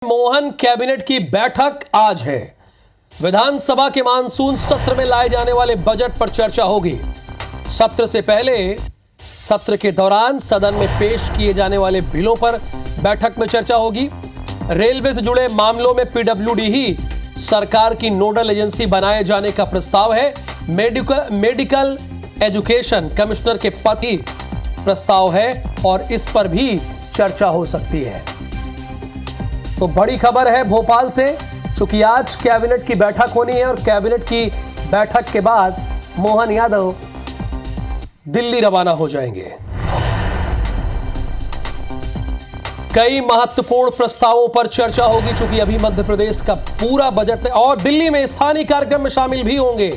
Mohan cabinet की बैठक आज है। विधानसभा के मानसून सत्र में लाए जाने वाले बजट पर चर्चा होगी। सत्र से पहले सत्र के दौरान सदन में पेश किए जाने वाले बिलों पर बैठक में चर्चा होगी। रेलवे से जुड़े मामलों में पीडब्ल्यूडी ही सरकार की नोडल एजेंसी बनाए जाने का प्रस्ताव है। मेडिकल एजुकेशन कमिश्नर के पद की प्रस्ताव है और इस पर भी चर्चा हो सकती है। तो बड़ी खबर है भोपाल से, चूंकि आज कैबिनेट की बैठक होनी है और कैबिनेट की बैठक के बाद मोहन यादव दिल्ली रवाना हो जाएंगे। कई महत्वपूर्ण प्रस्तावों पर चर्चा होगी, चूंकि अभी मध्य प्रदेश का पूरा बजट और दिल्ली में स्थानीय कार्यक्रम में शामिल भी होंगे।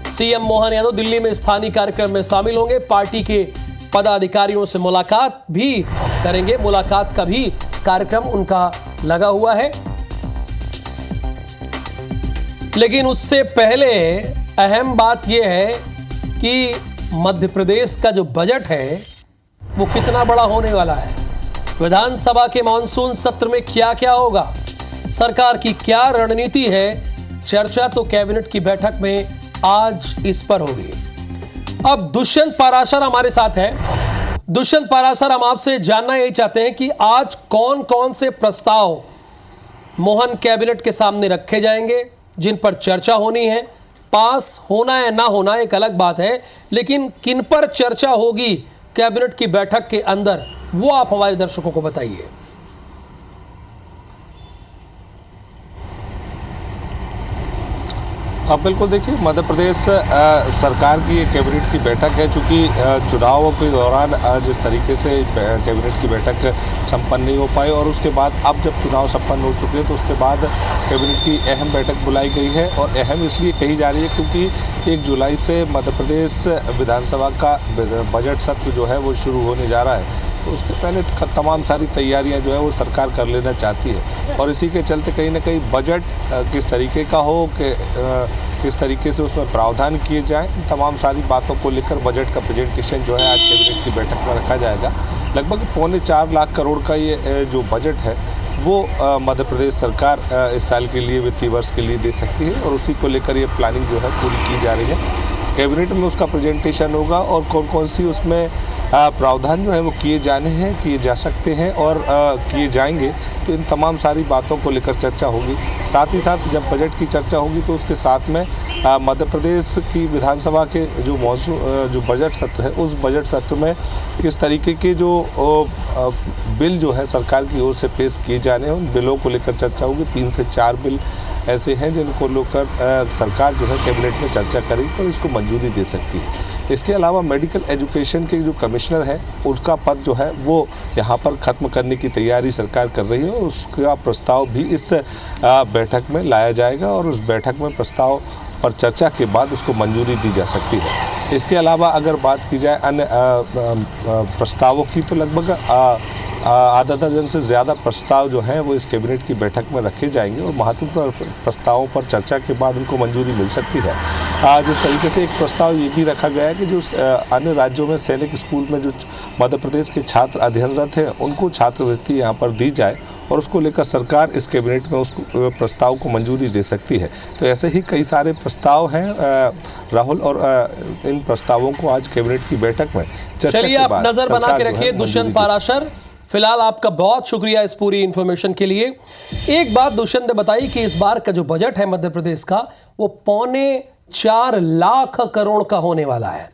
सीएम मोहन यादव दिल्ली में स्थानीय कार्यक्रम में शामिल होंगे। पार्टी के पदाधिकारियों से मुलाकात भी करेंगे। मुलाकात का भी कार्यक्रम उनका लगा हुआ है। लेकिन उससे पहले अहम बात यह है कि मध्य प्रदेश का जो बजट है वो कितना बड़ा होने वाला है। विधानसभा के मानसून सत्र में क्या क्या होगा, सरकार की क्या रणनीति है, चर्चा तो कैबिनेट की बैठक में आज इस पर होगी। अब दुष्यंत पाराशर हमारे साथ है। दुष्यंत पाराशर, हम आपसे जानना यही चाहते हैं कि आज कौन कौन से प्रस्ताव मोहन कैबिनेट के सामने रखे जाएंगे जिन पर चर्चा होनी है। पास होना या ना होना एक अलग बात है, लेकिन किन पर चर्चा होगी कैबिनेट की बैठक के अंदर, वो आप हमारे दर्शकों को बताइए। अब बिल्कुल देखिए, मध्य प्रदेश सरकार की एक कैबिनेट की बैठक है। चूँकि चुनावों के दौरान जिस तरीके से कैबिनेट की बैठक संपन्न नहीं हो पाई और उसके बाद अब जब चुनाव संपन्न हो चुके हैं तो उसके बाद कैबिनेट की अहम बैठक बुलाई गई है। और अहम इसलिए कही जा रही है क्योंकि 1 जुलाई से मध्य प्रदेश विधानसभा का बजट सत्र जो है वो शुरू होने जा रहा है। तो उसके पहले तमाम सारी तैयारियां जो है वो सरकार कर लेना चाहती है और इसी के चलते कहीं ना कहीं बजट किस तरीके का हो, किस तरीके से उसमें प्रावधान किए जाएं, तमाम सारी बातों को लेकर बजट का प्रेजेंटेशन जो है आज कैबिनेट की बैठक में रखा जाएगा। लगभग 4.25 लाख करोड़ का ये जो बजट है वो मध्य प्रदेश सरकार इस साल के लिए, वित्तीय वर्ष के लिए दे सकती है और उसी को लेकर ये प्लानिंग जो है पूरी की जा रही है। कैबिनेट में उसका प्रेजेंटेशन होगा और कौन कौन सी उसमें प्रावधान जो है वो किए जाने हैं, किए जा सकते हैं और किए जाएंगे, तो इन तमाम सारी बातों को लेकर चर्चा होगी। साथ ही साथ जब बजट की चर्चा होगी तो उसके साथ में मध्य प्रदेश की विधानसभा के जो बजट सत्र है उस बजट सत्र में किस तरीके के जो बिल जो है सरकार की ओर से पेश किए जाने हैं, उन बिलों को लेकर चर्चा होगी। 3 से 4 बिल ऐसे हैं जिनको लेकर सरकार जो है कैबिनेट में चर्चा करेगी और इसको मंजूरी दे सकती है। इसके अलावा मेडिकल एजुकेशन के जो कमिश्नर हैं उसका पद जो है वो यहाँ पर ख़त्म करने की तैयारी सरकार कर रही है और उसका प्रस्ताव भी इस बैठक में लाया जाएगा और उस बैठक में प्रस्ताव पर चर्चा के बाद उसको मंजूरी दी जा सकती है। इसके अलावा अगर बात की जाए अन्य प्रस्तावों की तो लगभग आधा दर्जन से ज़्यादा प्रस्ताव जो हैं वो इस कैबिनेट की बैठक में रखे जाएंगे और महत्वपूर्ण प्रस्तावों पर चर्चा के बाद उनको मंजूरी मिल सकती है। जिस तरीके से एक प्रस्ताव ये भी रखा गया है कि जो अन्य राज्यों में सैनिक स्कूल में जो मध्य प्रदेश के छात्र अध्ययनरत हैं उनको छात्रवृत्ति यहाँ पर दी जाए और उसको लेकर सरकार इस कैबिनेट में उस प्रस्ताव को मंजूरी दे सकती है। तो ऐसे ही कई सारे प्रस्ताव हैं राहुल, और इन प्रस्तावों को आज कैबिनेट की बैठक में चर्चा चलिए आप नजर बना के रखिए। दुष्यंत पाराशर, फिलहाल आपका बहुत शुक्रिया इस पूरी इंफॉर्मेशन के लिए। एक बात दुष्यंत ने बताई कि इस बार का जो बजट है मध्य प्रदेश का वो 4.25 लाख करोड़ का होने वाला है।